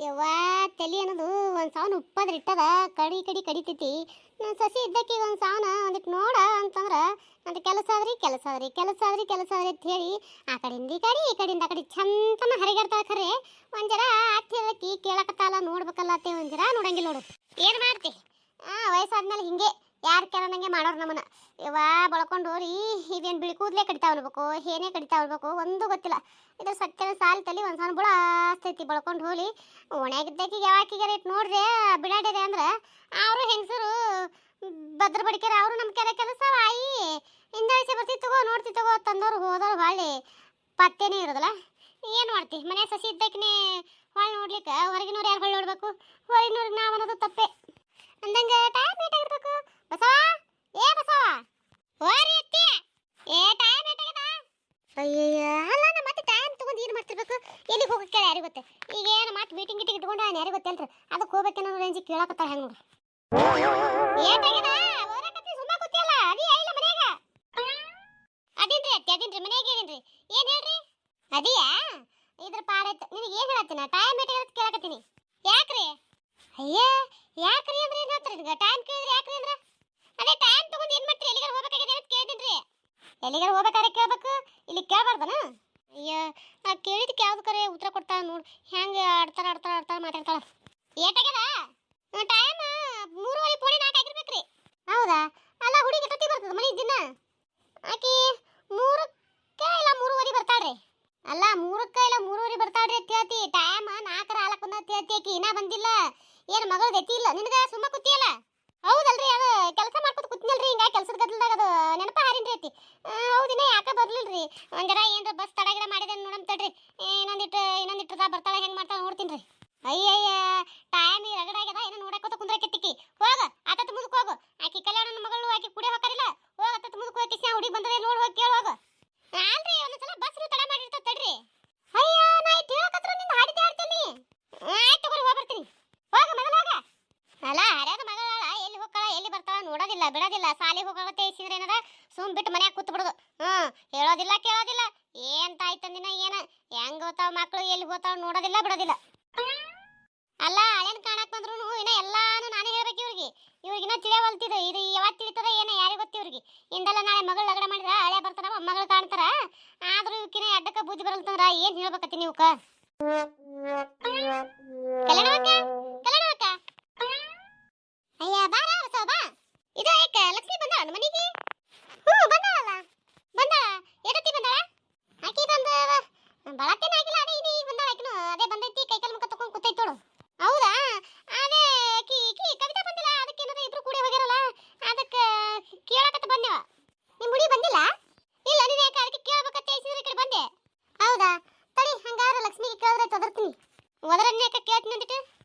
ಯವ್ವ ತಲಿ ಅನ್ನೋದು ಒಂದು ಸಾವನ್ ಉಪ್ಪದ್ರ ಇಟ್ಟದ ಕಡಿ ಕಡಿ ಕಡಿತೈತಿ. ನನ್ನ ಸಸಿ ಇದ್ದಕ್ಕೆ ಒಂದು ಸಾವನ ಒಂದಿಟ್ಟು ನೋಡ ಅಂತಂದ್ರೆ ಅಂತ ಕೆಲಸ ಆದ್ರಿ ಅಂತ ಹೇಳಿ ಆ ಕಡೆಯಿಂದ ಈ ಕಡೆಯಿಂದ ಆ ಕಡೆ ಚಂತನ ಹರಿಗಾಡ್ತಾಳ. ಖರೆ ಒಂದು ಜರ ಹತ್ತಿರಕ್ಕಿ ಕೇಳಕತ್ತಾಲ ನೋಡ್ಬೇಕಲ್ಲ ಅತ್ತೆ, ಒಂದು ಜರ ನೋಡಂಗಿಲ್ಲ ನೋಡು. ಏನು ಮಾಡ್ತಿ? ವಯಸ್ಸಾದ್ಮೇಲೆ ಹಿಂಗೆ ಯಾರು ಕೆಳನಂಗೆ ಮಾಡೋರು ನಮ್ಮನ್ನ. ಯವ್ವ ಬಳಕೊಂಡು ಹೋರಿ ಇವೇನು ಬಿಳಿ ಕೂದಲೇ ಕಡಿತಾ ಇರ್ಬೇಕು, ಏನೇ ಕಡಿತಾ ಇರ್ಬೇಕು ಒಂದು ಗೊತ್ತಿಲ್ಲ. ಇದ್ರ ಸತ್ಯನ ಸಾಲ ತಲಿ ಒಂದು ಸಣ್ಣ ಬುಳ ಆಸ್ತೈತಿ ಬಳಕೊಂಡು ಹೋಲಿ. ಒಣಗಿದ್ದಕ್ಕೆ ಯಾವಾಕಿಗಾರ ಇಟ್ಟು ನೋಡ್ರಿ ಬಿಡಾಡ್ಯಾರೆ ಅಂದ್ರೆ ಅವರು ಹೆಂಗಸರು ಭದ್ರ ಬಡಿಕೆರ ಅವರು ನಮ್ಮ ಕೆರೆ ಕೆಲಸ ಆಯಿ ಹಿಂದಾಳಿಸಿ ಬರ್ತಿ ತಗೋ ನೋಡ್ತಿ ತಗೋ ತಂದವ್ರು ಹೋದವ್ರು ಹೊಳ್ಳಿ ಪತ್ತೇನೇ ಇರೋದಲ್ಲ. ಏನು ಮಾಡ್ತಿ? ಮನೆ ಸಸಿ ಇದ್ದಕ್ಕೇ ಹೊಳ್ಳಿ ನೋಡ್ಲಿಕ್ಕೆ ಹೊರಗಿನವ್ರು ಯಾರು ಹೊಳ್ಳಿ ನೋಡ್ಬೇಕು? ಹೊರಗಿನವ್ರಿಗೆ ನಾವು ಅನ್ನೋದು ತಪ್ಪೆ ಅಂದಂಗೆ ಟೈಮ್ ಏಟಾಗಿರ್ಬೇಕು. ಬಸವ ಬಸವ ಹೋರಿ ಅತ್ತಿ, ಟೈಮ್ ಏಟಾಗದ. ಅಯ್ಯಯ್ಯ ಅಲ್ಲ, ನಾ ಮತ್ತೆ ಟೈಮ್ ತಗೊಂಡು ಏನು ಮಾಡ್ತಿರ್ಬೇಕು? ಎಲ್ಲಿಗೆ ಹೋಗಕ್ಕೆ ಯಾರಿಗೆ ಗೊತ್ತೆ? ಈಗ ಏನು ಮತ್ತೆ ಮೀಟಿಂಗ್ ಇಟ್ಕೊಂಡು ಯಾರಿಗೆ ಗೊತ್ತೇನ್ರಿ? ಅದಕ್ಕೆ ಹೋಗ್ಬೇಕೇನೋ ರೇಂಜ್ ಕೇಳಕತ್ತಾರ ಹೆಂಗೆ ನೋಡ್ರಿ. ಏಟಾಗದ ಓದಕತ್ತಿ ಸುಮ್ಮ ಕೂತಿಯಲ್ಲ, ಅದಿ ಇಲ್ಲ ಮನ್ಯಾಗ? ಅದಿನ್ರಿ ಅತ್ತಿ ಅದಿನ್ರಿ, ಮನ್ಯಾಗ ಏನಿನ್ರಿ? ಏನು ಹೇಳ್ರಿ? ಅದಿಯಾ ಇದ್ರ ಪಾಡೈತೆ. ನಿನಗೆ ಏನು ಹೇಳತ್ತೀನಿ? ಟೈಮ್ ಏಟಾಗದ ಕೇಳಕತ್ತೀನಿ. ಯಾಕ್ರಿ? ಅಯ್ಯ ಯಾಕ್ರಿ ಅಂದ್ರೆ ಏನು ಹೇಳ್ತಾರೆ ನಿನಗೆ? ಟೈಮ್ ಕೇಳಿದ್ರೆ ಯಾಕ್ರಿ ಅಂದ್ರೆ ಅದೇ ಟೈಮ್ ತಗೊಂಡು ಏನು ಮಾಡ್ತೀರಿ? ಎಲ್ಲಿಗಾರ ಹೋಗ್ಬೇಕಾಗಿದೆ ಅಂತ ಕೇಳಿದ್ರಿ. ಎಲ್ಲಿಗಾರ ಹೋಗ್ಬೇಕಾದ್ರೆ ಕೇಳ್ಬೇಕು, ಇಲ್ಲಿ ಕೇಳಬಾರ್ದನ? ಅಯ್ಯ ನಾ ಕೇಳಿದಕ್ಕೆ ಯಾವ್ದು ಕರೆ ಉತ್ತರ ಕೊಡ್ತಾಳ ನೋಡು. ಹೆಂಗೆ ಆಡ್ತಾರ ಮಾತಾಡ್ತಾಳ. ಏಟಾಗ್ಯದ ಟೈಮ್ 3:30 ಪೋಣಿ 4 ಆಗಿರ್ಬೇಕ್ರಿ. ಹೌದಾ? ಅಲ್ಲ ಹುಡುಗಿ ಎಷ್ಟೊತ್ತಿಗೆ ಬರ್ತದ ಮನೆ ದಿನ? ಆಕಿ 3ಕ್ಕೆ ಇಲ್ಲ 3:30 ಬರ್ತಾಳ್ರಿ. ಅಲ್ಲ 3ಕ್ಕೆ ಇಲ್ಲ 3:30 ಬರ್ತಾಳ್ರಿ ಅಂತ ಹೇಳ್ತಿ. ಟೈಮ್ 4 ಹಾಲಕ್ಕೆ ಬಂದ ಹೇಳ್ತಿ. ಆಕಿ ಇನ್ನೂ ಬಂದಿಲ್ಲ. ಏನು ಮಗಳು ಎತ್ತಿ ಇಲ್ಲ ನಿನಗೆ? ಸುಮ್ಮ ಕೂತಿಯಲ್ಲ? ಹೌದಲ್ರಿ, ಅದು ಕೆಲಸ ಮಾಡ್ಕೊತ ಕೂತಿನಲ್ರಿ, ಹಿಂಗಾಗಿ ಕೆಲಸದ ಗದ್ದಲದಾಗ ಅದು ನೆನಪ ಹಾರಿನ್ರಿ ಐತಿ. ಹೌದಿನ ಯಾಕೆ ಬರ್ಲಿಲ್ರಿ? ಒಂದರ ಏನ್ರ ಬಸ್ ತಡಗಿಡ ಮಾಡಿದೆ ನೋಡಮ್ ತಡ್ರಿ. ಇನ್ನೊಂದಿಟ್ಟು ಬರ್ತಾಳೆ ಹೆಂಗೆ ಮಾಡ್ತಾಳೆ ನೋಡ್ತೀನಿ ರೀ. ಅಯ್ಯಯ್ಯ ಟೈಮ್ ರಗಡಾಗ್ಯದ, ಏನೋ ನೋಡಕೋತ ಕುಂದ್ರಕೆತ್ತಿಕ್ಕಿ ಹೋಗ ಆತತ್ ಮುಂದಕ್ಕೆ ಹೋಗು. ಆಕಿ ಕಲ್ಯಾಣನ ಮಗಳು ಆಕಿ ಕುಡಿಯೋ ಹೋಗಾರಿಲ್ಲ, ಹೋಗ ಆತತ್ ಮುಂದಕ್ಕೆ ಹೋಗಿ ಕಿಸ್ನ ಹುಡುಗಿ ಬಂದದೆ ನೋಡಿ ಹೋಗಿ ಕೇಳಿ ಹೋಗು. ಅಲ್ರಿ ಒಂದೊಂದ್ಸಲ ಬಸ್ ತಡ ಮಾಡಿರ್ತಾವ ತಡ್ರಿ. ಅಯ್ಯ ನಾ ಇಟ್ಟು ಹೇಳಕತ್ರ ನಿಂದ ಹಾಡಿದ್ದೆ ಆಡ್ತೀನಿ. ಆಯ್ತು ತಗೋರಿ ಹೋಗ್ಬರ್ತೀನಿ. ಹೋಗ ಮೊದಲು ಹೋಗ. ಅಲ್ಲ ಹರ್ಯಾದ ಮಗಳ ಎಲ್ಲಿ ಹೋಗ್ತಾಳ ಎಲ್ಲಿ ಬರ್ತಾಳ ನೋಡೋದಿಲ್ಲ ಬಿಡೋದಿಲ್ಲ. ಸಾಲಿಗೆ ಹೋಗೋತ್ತೆ ಇಸಿದ್ರೆ ಏನದ ಸುಮ್ ಬಿಟ್ಟು ಮನ್ಯಾಗ ಕೂತ್ ಬಿಡೋದು. ಹೇಳೋದಿಲ್ಲ ಕೇಳೋದಿಲ್ಲ. ಏನ್ ತಾಯ್ತಂದಿನ ಏನ ಹೆಂಗ್ ಹೋಗ್ತಾವ ಮಕ್ಕಳು, ಎಲ್ಲಿ ಹೋಗ್ತಾವ ನೋಡೋದಿಲ್ಲ ಬಿಡೋದಿಲ್ಲ. ಅಲ್ಲ ಹಳೇನ್ ಕಾಣಕ್ ಬಂದ್ರು ಇನ್ನ ಎಲ್ಲಾನು ನಾನೇ ಹೇಳ್ಬೇಕು ಇವ್ರಿಗಿನ್ನ ತಿಳಿಯವಲ್ತಿದ್ದು. ಇದು ಯಾವತ್ತು ತಿಳಿತದ ಏನ ಯಾರಿಗೆ ಗೊತ್ತಿ ಇವ್ರಿಗೆ. ಇಂದೆಲ್ಲ ನಾಳೆ ಮಗಳು ಲಗಡ ಮಾಡಿದ್ರ ಹಳೆ ಬರ್ತಾರ ಮಗಳು ಕಾಣ್ತಾರ. ಆದ್ರೂ ಇವಕಿನ ಅಡ್ಡಕ್ಕ ಬುದ್ಧಿ ಬರಲ್ತಂದ್ರ ಏನ್ ಹೇಳ್ಬೇಕತ್ತಿ ನೀವಕ್ಕ? ಕಲ್ಯಾಣವಕ್ಕ ಅಯ್ಯ ಬಾರ ಹೊಸ ಬಾ. ಇದು ಏಕ ಲಕ್ಷ್ಮಿ ಬಂದಾಳ ಮನೆಗೆ? ಬಂದಾಳಲ್ಲ. ಬಂದಾಳ ಎಡತಿ ಬಂದಾಳ? ಆಕಿ ಬಂದ ಬಳತ್ತೇನ ಆಗಿಲ್ಲ. ಅದೇ ಈಗ ಬಂದಾಳ ಆಕಿನು. ಅದೇ ಬಂದೈತಿ ಕೈಕಾಲು ಮುಖ ತಗೊಂಡು ಕೂತೈತಿ ನೋಡು. ಹೌದಾ? ಅದೇ ಕವಿತಾ ಬಂದಿಲ್ಲ, ಅದಕ್ಕೆ ಏನಾರ ಇಬ್ರು ಕೂಡಿ ಹೋಗ್ಯಾರಲ್ಲ, ಅದಕ್ಕೆ ಕೇಳಕತ್ತ ಬಂದೇವ. ನಿಮ್ಮ ಹುಡುಗಿ ಬಂದಿಲ್ಲ? ಇಲ್ಲ ನೀನು ಯಾಕೆ ಅದಕ್ಕೆ ಕೇಳಬೇಕಂತ ಹೇಳಿದ್ರೆ ಈ ಕಡೆ ಬಂದೆ. ಹೌದಾ? ತಡಿ ಹಂಗಾದ್ರೆ ಲಕ್ಷ್ಮಿಗೆ ಕೇಳಿದ್ರೆ ತೊದರ್ತೀನಿ. ಒದರನ್ನೇ ಯಾಕೆ ಕೇಳ್ತೀನಿ ಅಂದಿಟ್ಟು.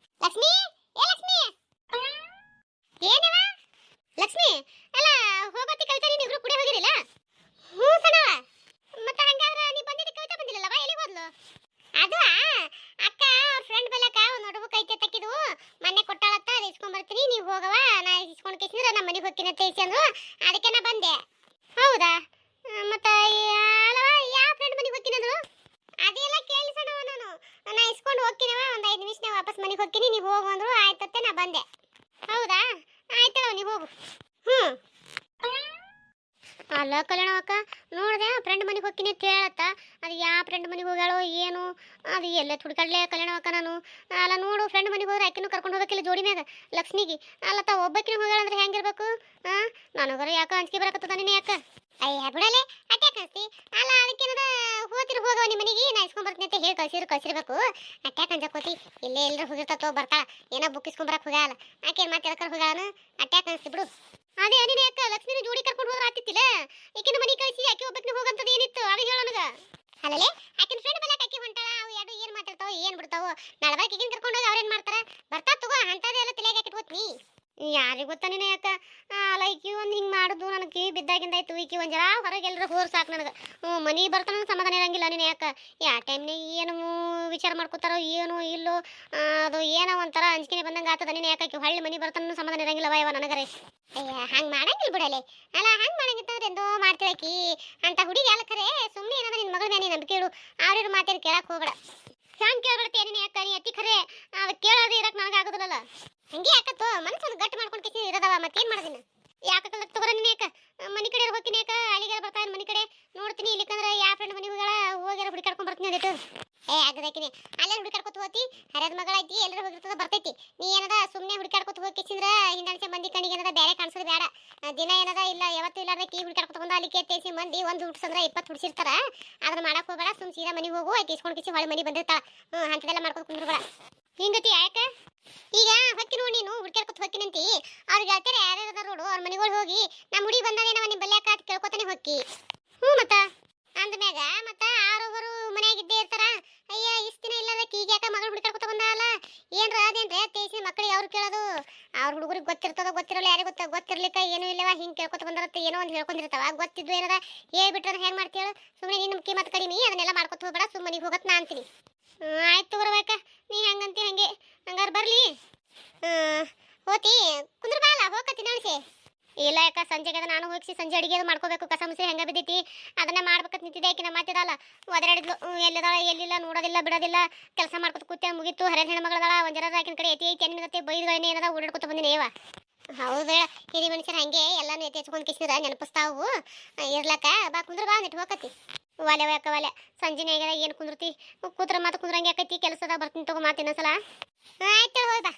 ಲಕ್ಷ್ಮಿ ಲಕ್ಷ್ಮಿ ಏನವ? ಲಕ್ಷ್ಮಿ ಅಲ್ಲ ಹೋಗತ್ತಿ ಕವಿತಾ ನೀನು ಇಬ್ರು ಕೂಡಿ ಹೋಗಿರಿಲ್ಲ? ಸಣ್ಣವ ಮತ್ತೆ ಹಂಗಾದ್ರೆ ನೀ ಬಂದಿದ್ದ ಕವಿತಾ ಬಂದಿಲ್ಲವಾ? ಎಲ್ಲಿ ಹೋದ್ಲು? ಅದು ಅಕ್ಕ ಅವ್ರ ಫ್ರೆಂಡ್ ಬಲ್ಲಕ ಒಂದು ನೋಟ್ಬುಕ್ ಐತೆ ತಕ್ಕಿದ್ವು, ಮೊನ್ನೆ ಕೊಟ್ಟಾಳತ್ತ, ಅದು ಇಸ್ಕೊಂಡ್ ಬರ್ತೀನಿ ನೀವು ಹೋಗವ, ನಾ ಇಸ್ಕೊಂಡು ಕೇಸಿದ್ರೆ ನಮ್ಮ ಮನೆಗೆ ಹೋಗ್ತೀನಿ ಅಂತ ಹೇಳಿ ಅಂದ್ರು. ಅದಕ್ಕೆ ನಾ ಬಂದೆ. ಹೌದಾ? ಮತ್ತೆ ಅಲ್ಲವ ಯಾವ ಫ್ರೆಂಡ್ ಮನೆಗೆ ಹೋಗ್ತೀನಿ ಅಂದ್ರು? ಅದೆಲ್ಲ ಕೇಳಿ ಸಣ್ಣವ, ನಾ ಇಸ್ಕೊಂಡು ಹೋಗ್ತೀನವ, ಒಂದು 5 ನಿಮಿಷ ವಾಪಸ್ ಮನೆಗೆ ಹೋಗ್ತೀನಿ, ನೀವು ಹೋಗು ಅಂದ್ರು. ಆಯ್ತತ್ತೆ ನಾ ಬಂದೆ. ಹೌದಾ? ಆಯ್ತವ ನೀವು ಹೋಗು. ಅಲ್ಲ ಕಲ್ಯಾಣವಕ್ಕ ನೋಡ್ದೆ ಫ್ರೆಂಡ್ ಮನೆಗೆ ಹೋಗ್ತೀನಿ ಅಂತ ಹೇಳತ್ತ. ಅದು ಯಾವ ಫ್ರೆಂಡ್ ಮನೆಗೆ ಹೋಗ್ಯಾಳೋ ಏನು, ಅದು ಎಲ್ಲ ಹುಡ್ಕಾಡ್ಲೆ ಕಲ್ಯಾಣವಕ್ಕ ನಾನು. ಅಲ್ಲ ನೋಡು ಫ್ರೆಂಡ್ ಮನೆಗೆ ಹೋದ್ರೆ ಆಕಿನೂ ಕರ್ಕೊಂಡು ಹೋಗಕ್ಕಿಲ್ಲ ಜೋಡಿ ಮ್ಯಾಗ ಲಕ್ಷ್ಮಿಗೆ. ಅಲ್ಲ ತಾ ಒಬ್ಬಕಿನ ಹೋಗ್ಯಾಳಂದ್ರೆ ಹೆಂಗಿರ್ಬೇಕು? ನನಗರ ಯಾಕೆ ಅಂಜಿಕೆ ಬರಕತ್ತದ ನೀನು ಯಾಕೆ? ಅಯ್ಯ ಬಿಡಲೆ ಅಟ್ಯಾಕ್ ಅನ್ಸ್ತಿ. ಅಲ್ಲ ಅದಕ್ಕೇನದ ಹೋಗವ ನಿಮ್ಮ ಮನೆಗೆ, ನಾ ಇಸ್ಕೊಂಡ್ ಬರ್ತೀನಿ ಅಂತ ಹೇಳಿ ಕಳ್ಸಿರ್ಬೇಕು. ಅಟ್ಯಾಕ್ ಅಂಜಕೋತಿ. ಇಲ್ಲೇ ಎಲ್ಲರೂ ಹೋಗಿರ್ತಾವ ಬರ್ತಾಳ, ಏನೋ ಬುಕ್ ಇಸ್ಕೊಂಡ್ ಬರಕ್ ಹೋಗ್ಯಾಳ. ಆಕೆ ಮತ್ತೆ ಎದಕ್ಕರ್ ಹೋಗ್ಯಾಳ? ಅಟ್ಯಾಕ್ ಅನ್ಸ್ತಿ ಬಿಡು. ಅದೇ ನೀನು ಯಾಕೆ ಲಕ್ಷ್ಮಿನ ಜೋಡಿ ಕರ್ಕೊಂಡು ಹೋದ್ರೆ ಆತಿತ್ತಿಲ್ಲ? ಈಕಿನ ಮನೆ ಕಳಿಸಿ ಆಕೆ ಒಬ್ಬಕಿನ ಹೋಗಂತದ ಏನಿತ್ತು ಅದು ಹೇಳ ನನಗ. ಅಲ್ಲೇ ಆಕಿನ ಫ್ರೆಂಡ್ ಬಲ್ಲ ಆಕಿ ಹೊಂಟಾಳ, ಅವು ಎರಡು ಏನು ಮಾತಾಡ್ತಾವ ಏನು ಬಿಡ್ತಾವ. ನಾಳೆ ಈಗಿನ ಕರ್ಕೊಂಡು ಹೋಗಿ ಅವ್ರೇನು ಮಾಡ್ತಾರ? ಬರ್ತಾ ತಗೋ ಅಂತದೆಲ್ಲ ತಲೆಗೆ ಹಾಕಿಟ್ಕೋತೀನಿ. ಯಾರಿಗೆ ಗೊತ್ತಾ ನೀನು ಯಾಕೆ? ಅಲ್ಲ ಈಕಿ ಒಂದು ಹಿಂಗೆ ಮಾಡುದು ನನಗೆ ಬಿದ್ದಾಗಿಂದಾಯ್ತು. ಈಕಿ ಒಂದು ಜರ ಹೊರಗೆ ಎಲ್ಲರೂ ಹೋರ್ ಸಾಕು ನನಗೆ. ಮನೆ ಬರ್ತಾನ ಸಮಾಧಾನ ಇರಂಗಿಲ್ಲ. ನೀನು ಯಾಕೆ ಯಾವ ಟೈಮ್ನಾಗ ಏನು ವಿಚಾರ ಮಾಡ್ಕೋತಾರೋ ಏನೋ ಇಲ್ಲೋ, ಅದು ಏನೋ ಒಂಥರ ಅಂಜಿಕೆ ಬಂದಂಗೆ ಆಗ್ತದ. ನೀನು ಯಾಕೆ ಹೊಳ್ಳಿ ಮನೆ ಬರ್ತಾನೂ ಸಮಾಧಾನ ಇರಂಗಿಲ್ಲವ ಯಾವ ನನಗರೇ. ಅಯ್ಯ ಹಂಗೆ ಮಾಡಂಗಿಲ್ಲ ಬಿಡಲೆ. ಅಲ್ಲ ಹಂಗೆ ಮಾಡಂಗಿತ್ತಂದ್ರೆ ಎಂದೋ ಮಾಡ್ತಿಳಕಿ ಅಂತ ಹುಡುಗಿ ಅಲ್ಲ. ಖರೆ ಸುಮ್ಮನೆ ಏನಾದ್ರೆ ನಿನ್ನ ಮಗಳ ಮೇಲೆ ನಂಬಿಕೆ ಇಡು. ಅವ್ರಿವ್ರ ಮಾತೇನು ಕೇಳಕ್ಕೆ ಹೋಗ್ಬೇಡ. ಹಂಗೆ ಕೇಳ್ಬಿಡ್ತೀಯ ನೀನು ಯಾಕೆ? ನೀ ಅತಿ ಖರೆ ಆಗೋದಿಲ್ಲ ಹಂಗೆ ಯಾಕತ್ತೋ ಮನಸ್ಸನ್ನು ಗಟ್ಟಿ ಮಾಡ್ಕೊಂಡು ಕಿಸಿ ಇರೋದವ ಮತ್ತೇನ್ ಮಾಡೋದಿನ ಯಾಕಲ್ಲ ತಗೋರ ನೀನು ಯಾಕ ಮನಿ ಕಡೆ ಹೋಗ್ತೀನಿ ಯಾಕ ಅಲ್ಲಿಗೆ ಬರ್ತಾನೆ ಮನಿ ಕಡೆ ನೋಡ್ತೀನಿ ಇಲ್ಲಿಕಂದ್ರೆ ಯಾವ ಫ್ರೆಂಡ್ ಮನೆ ಹೋಗ್ಯಾರ ಹುಡುಕಾಡ್ಕೊಂಡು ಬರ್ತೀನಿ ಅಂದಿಟ್ಟು ಏ ಆಗದಾಕಿನಿ ಅಲ್ಲೇ ಹುಡುಕಾಡ್ಕೊತ ಹೋತಿ ಹರಿಯದ ಮಗಳ ಐತಿ ಎಲ್ಲರೂ ಹೋಗಿರ್ತದ ಬರ್ತೈತಿ ನೀ ಏನದ ಸುಮ್ಮನೆ ಹುಡುಕಾಡ್ಕೊತ ಹೋಗಿ ಕಿಸಿಂದ್ರ ಹಿಂದಣಸೆ ಮಂದಿ ಕಣ್ಣಿಗೆ ಏನದ ಬೇರೆ ಕಾಣಿಸೋದು ಬೇಡ ದಿನ ಏನದ ಇಲ್ಲ ಯಾವತ್ತೂ ಇಲ್ಲಾರ್ದೆ ಕೀ ಹುಡುಕಾಡ್ಕೊತ ಬಂದ ಅಲ್ಲಿಗೆ ತೇಸಿ ಮಂದಿ ಒಂದು ಹುಡ್ಸಂದ್ರ 20 ಹುಡ್ಸಿರ್ತಾರ ಅದನ್ನ ಮಾಡಕ್ ಹೋಗಬೇಡ ಸುಮ್ ಸೀದಾ ಮನೆಗೆ ಹೋಗು ಆಕಿ ಇಸ್ಕೊಂಡು ಕಿಸಿ ಹೊಳೆ ಮನಿ ಬಂದಿರ್ತಾಳ ಅಂತದೆಲ್ಲ ಮಾಡ್ಕೊತ ಕುಂದ್ರಬೇಡ ಹಿಂಗತಿ ಯಾಕ ಈಗ ಹೊಕ್ಕಿ ನೋಡಿ ನೀನು ಹುಡುಕಾಡ್ಕೊತ ಹೋಗ್ತೀನಂತಿ ಅವ್ರಿಗೆ ಹೇಳ್ತಾರೆ ಯಾರ್ಯಾರದ ರೋಡು ಅವ್ರ ಮನೆಗಳು ಹೋಗಿ ನಮ್ಮ ಹುಡುಗಿ ಬಂದಾನೇನವ ನಿಮ್ಮ ಬಲ್ಯಾಕ ಅಂತ ಕೇಳ್ಕೊತಾನೆ ಹೊಕ್ಕಿ ಮತ್ತ ಅಂದ್ಮ್ಯಾಗ ಮತ್ತ ಆರೋವರು ಮನ್ಯಾಗ ಇದ್ದೇ ಇರ್ತಾರ ಅಯ್ಯ ಇಷ್ಟ ದಿನ ಇಲ್ಲದಕ್ಕೆ ಈಗ ಯಾಕ ಮಗಳು ಹುಡುಕಾಡ್ಕೊತ ಬಂದಾಳ ಏನ್ರ ಅದೇನ್ರೆ ತೇಸಿ ಮಕ್ಕಳಿಗೆ ಅವ್ರು ಕೇಳೋದು ಅವ್ರ ಹುಡುಗರಿಗೆ ಗೊತ್ತಿರ್ತದ ಗೊತ್ತಿರಲ್ಲ ಯಾರಿಗೆ ಗೊತ್ತಿರ್ಲಿಕ್ಕ ಏನೂ ಇಲ್ಲವ ಹಿಂಗೆ ಕೇಳ್ಕೊತ ಬಂದಿರತ್ತೆ ಏನೋ ಒಂದು ಹೇಳ್ಕೊಂಡಿರ್ತಾವ ಗೊತ್ತಿದ್ದು ಏನದ ಹೇಳ್ಬಿಟ್ರೆ ಹೆಂಗೆ ಮಾಡ್ತೀಳ ಸುಮ್ಮನೆ ನಿನ್ನ ಕಿಮ್ಮತ್ ಕಡಿಮೆ ಅದನ್ನೆಲ್ಲ ಮಾಡ್ಕೊತ ಹೋಗ್ಬೇಡ ಸುಮ್ಮನೆ ಹೋಗತ್ ನಾ ಅಂತೀನಿ ಆಯ್ತು ಬರಬೇಕ ನೀ ಹಂಗಂತಿ ಹಂಗೆ ಹಂಗಾರ ಬರ್ಲಿ ಹೋತಿ ಕುಂದ್ರ ಬಾಲ ಹೋಗತ್ತಿ ನಳಿಸಿ ಇಲ್ಲ ಯಾಕ ಸಂಜೆಗೆ ಅದ ನಾನು ಹೋಗಿಸಿ ಸಂಜೆ ಅಡಿಗೆ ಮಾಡ್ಕೋಬೇಕು ಕಸ ಮುಸಿ ಹೆಂಗ ಬಿದ್ದೈತಿ ಅದನ್ನ ಮಾಡ್ಬೇಕಂತ ನಿಂತಿದ್ದೆ ಆಕಿನ ಮಾತಿದಲ್ಲ ಒದರಾಡಿದ್ಲು ಎಲ್ಲಿದಾಳ ಎಲ್ಲಿಲ್ಲ ನೋಡೋದಿಲ್ಲ ಬಿಡೋದಿಲ್ಲ ಕೆಲಸ ಮಾಡ್ಕೊತ ಕೂತೆ ಮುಗಿತು ಹರಿಯದ ಹೆಣ್ಮಗಳದಾಳ ಒಂದ್ ಜರ ಆಕಿನ ಕಡೆ ಐತಿ ಐತಿ ಅನ್ನತ್ತೆ ಬೈದ್ಗಳನ್ನೇ ಏನದ ಓಡಾಡ್ಕೊತ ಬಂದಿನಿ ಏವ ಹೌದು ಹಿರಿ ಮನುಷ್ಯರು ಹಂಗೆ ಎಲ್ಲಾನು ಎತ್ತಿ ಹಚ್ಕೊಂಡು ಕಿಸಿದ್ರ ನೆನಪಿಸ್ತಾವು ಇರ್ಲಕ್ಕ ಬಾ ಕುಂದ್ರ ಬಾ ನಿಟ್ಟು ಹೋಗತಿ ಒಲೆ ಯಾಕ ಒಲೆ ಸಂಜೆನೇ ಆಗ್ಯದ ಏನು ಕುಂದ್ರತಿ ಕೂತ್ರ ಮಾತು ಕುಂದ್ರಂಗೆ ಆಕೈತಿ ಕೆಲಸದಾಗ ಬರ್ತೀನಿ ತಗೋ ಮಾತು ಇನ್ನೊಂದ್ಸಲ ಆಯ್ತು ಹೋಯ್ ಬಾ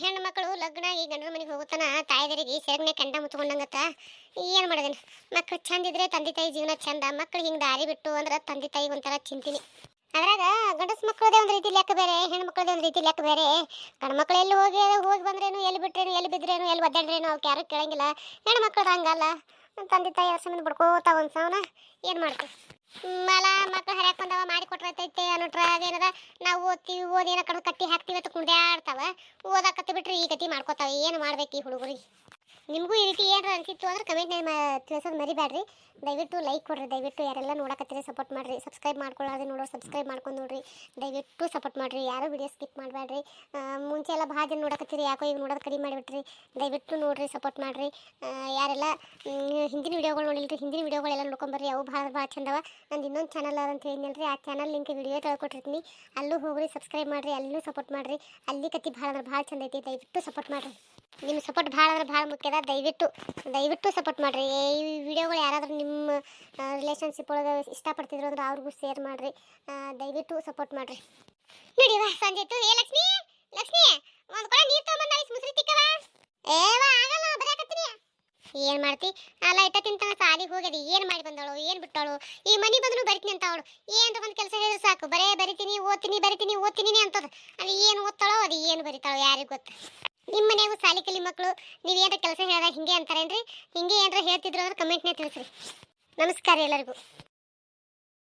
ಹೆಣ್ಣು ಮಕ್ಕಳು ಲಗ್ನ ಆಗಿ ಗಂಡನ ಮನೆಗೆ ಹೋಗುತ್ತಾನ ತಾಯಿದರಿಗೆ ಸೆರಗನೆ ಕಂಡ ಮುಚ್ಕೊಂಡಂಗತ್ತ ಏನು ಮಾಡೋದೇನು ಮಕ್ಕಳು ಚಂದ ಇದ್ರೆ ತಂದೆ ತಾಯಿ ಜೀವನ ಚಂದ ಮಕ್ಕಳು ಹಿಂಗೆ ದಾರಿ ಬಿಟ್ಟು ಅಂದ್ರೆ ತಂದೆ ತಾಯಿಗೆ ಒಂಥರ ಚಿಂತಿನಿ ಅದ್ರಾಗ ಗಂಡಸ ಮಕ್ಕಳದೇ ಒಂದು ರೀತಿ ಲೆಕ್ಕ ಬೇರೆ ಹೆಣ್ಣು ಮಕ್ಕಳದೇ ಒಂದು ರೀತಿ ಲೆಕ್ಕ ಬೇರೆ ಗಂಡು ಮಕ್ಕಳು ಎಲ್ಲಿ ಹೋಗಿ ಬಂದ್ರೇನು ಎಲ್ಲಿ ಬಿಟ್ರೇನು ಎಲ್ಲಿ ಬಿದ್ರೇನು ಎಲ್ಲಿ ಒದ್ದಾಡ್ರೇನು ಅವ್ಕೆ ಯಾರು ಕೇಳಂಗಿಲ್ಲ ಹೆಣ್ಣು ಮಕ್ಕಳು ಹಂಗಲ್ಲ ತಂದೆ ತಾಯಿ ಅವ್ರ ಸಂಬಂಧ ಬಿಡ್ಕೋತ ಒಂದು ಸಾವನ ಏನು ಮಾಡ್ತೀವಿ ಮಲ ಮಕ್ಕಳು ಹರ್ಯಾಕ್ ಬಂದವ ಮಾಡಿ ಕೊಟ್ರೈತೈತೆ ಅನ್ನೋಟ್ರಾಗ ಏನದ ನಾವು ಓದ್ತೀವಿ ಓದಿ ಏನೋ ಕಡೆ ಕಟ್ಟಿ ಹಾಕ್ತೀವಿ ಅಂತ ಕುಂಡ್ಯಾಡ್ತಾವ ಓದಾಕತ್ತಿ ಬಿಟ್ರೆ ಈ ಗತಿ ಮಾಡ್ಕೋತಾವ ಏನು ಮಾಡ್ಬೇಕು ಈ ಹುಡುಗರಿಗೆ ನಿಮಗೂ ಈ ರೀತಿ ಏನಾರ ಅನ್ಸಿತ್ತು ಅಂದ್ರೆ ಕಮೆಂಟ್ನಾಗ ತಿಳಿಸೋದು ಮರಿಬೇಡ್ರಿ ದಯವಿಟ್ಟು ಲೈಕ್ ಕೊಡ್ರಿ ದಯವಿಟ್ಟು ಯಾರೆಲ್ಲ ನೋಡಕತ್ತೀರಿ ಸಪೋರ್ಟ್ ಮಾಡಿರಿ ಸಬ್ಸ್ಕ್ರೈಬ್ ಮಾಡ್ಕೊಳ್ಳೋದು ನೋಡೋರು ಸಬ್ಸ್ಕ್ರೈಬ್ ಮಾಡ್ಕೊಂಡು ನೋಡ್ರಿ ದಯವಿಟ್ಟು ಸಪೋರ್ಟ್ ಮಾಡಿರಿ ಯಾರು ವಿಡಿಯೋ ಸ್ಕಿಪ್ ಮಾಡಬೇಡ್ರಿ ಮುಂಚೆ ಎಲ್ಲ ಭಾಳ ಜನ ನೋಡಕತ್ತೀರಿ ಯಾಕೋ ಈಗ ನೋಡೋದು ಕಡಿಮೆ ಮಾಡಿಬಿಟ್ರಿ ದಯವಿಟ್ಟು ನೋಡ್ರಿ ಸಪೋರ್ಟ್ ಮಾಡಿರಿ ಯಾರೆಲ್ಲ ಹಿಂದಿನ ವಿಡಿಯೋಗಳು ನೋಡಿಲ್ರಿ ಹಿಂದಿನ ವಿಡಿಯೋಗಳೆಲ್ಲ ನೋಡ್ಕೊಂಬರ್ರಿ ಅವು ಭಾಳ ಚಂದವ ನಂದು ಇನ್ನೊಂದು ಚಾನಲ್ ಅಂತ ಹೇಳಿದ್ನಲ್ರಿ ಆ ಚಾನಲ್ ಲಿಂಕ್ ವಿಡಿಯೋ ತಳ್ಕೊಟ್ಟಿರ್ತೀನಿ ಅಲ್ಲೂ ಹೋಗ್ರಿ ಸಬ್ಸ್ಕ್ರೈಬ್ ಮಾಡಿರಿ ಅಲ್ಲೂ ಸಪೋರ್ಟ್ ಮಾಡಿರಿ ಅಲ್ಲಿ ಕತ್ತಿ ಭಾಳ ಅಂದ್ರೆ ಭಾಳ ಚಂದ ಐತಿ ದಯವಿಟ್ಟು ಸಪೋರ್ಟ್ ಮಾಡಿರಿ ನಿಮ್ಮ ಸಪೋರ್ಟ್ ಭಾಳ ಅಂದ್ರೆ ಭಾಳ ಮುಖ್ಯದ ದಯವಿಟ್ಟು ಸಪೋರ್ಟ್ ಮಾಡಿರಿ ಈ ವಿಡಿಯೋಗಳು ಯಾರಾದರೂ ನಿಮ್ಮ ರಿಲೇಷನ್ಶಿಪ್ ಒಳಗೆ ಇಷ್ಟಪಡ್ತಿದ್ರು ಅಂದ್ರೆ ಅವ್ರಿಗೂ ಶೇರ್ ಮಾಡಿರಿ ದಯವಿಟ್ಟು ಸಪೋರ್ಟ್ ಮಾಡಿರಿ ನಡಿವಾ ಸಂಜೆ ಇತ್ತು ಏ ಲಕ್ಷ್ಮಿ ಒಂದು ಕೊಡ ನೀರು ತೊಗೊಂಬಂದ ಮುಸ್ರಿ ತಿಕ್ಕವ ಏವ ಆಗಲ್ಲ ಬರಾಕತ್ತೀನಿ ಏನು ಮಾಡ್ತಿ ಅಲ್ಲ ಇಟ್ಟ ತಿಂತಾನ ಸಾಲಿಗೆ ಹೋಗ್ಯದ ಏನು ಮಾಡಿ ಬಂದವಳು ಏನು ಬಿಟ್ಟವಳು ಈ ಮನೆ ಬಂದ್ರು ಬರಿತೀನಿ ಅಂತ ಅವಳು ಏನಾರ ಒಂದು ಕೆಲಸ ಹೇಳಿದ್ರೆ ಸಾಕು ಬರಿತೀನಿ ಓದ್ತೀನಿ ಅಂತದ ಅಲ್ಲಿ ಏನು ಓದ್ತಾಳೋ ಅದು ಏನು ಬರಿತಾಳೋ ಯಾರಿಗೆ ಗೊತ್ತು ನಿಮ್ಮ ಮನೆಯಾಗೂ ಸಾಲಿ ಕಲಿ ಮಕ್ಕಳು ನೀವು ಏನಾರ ಕೆಲಸ ಹೇಳಿದಾಗ ಹಿಂಗೆ ಅಂತಾರೇನ್ರಿ ಹಿಂಗೆ ಏನಾರ ಹೇಳ್ತಿದ್ರು ಅಂದ್ರೆ ಕಮೆಂಟ್ನೇ ತಿಳಿಸ್ರಿ ನಮಸ್ಕಾರ ಎಲ್ಲರಿಗೂ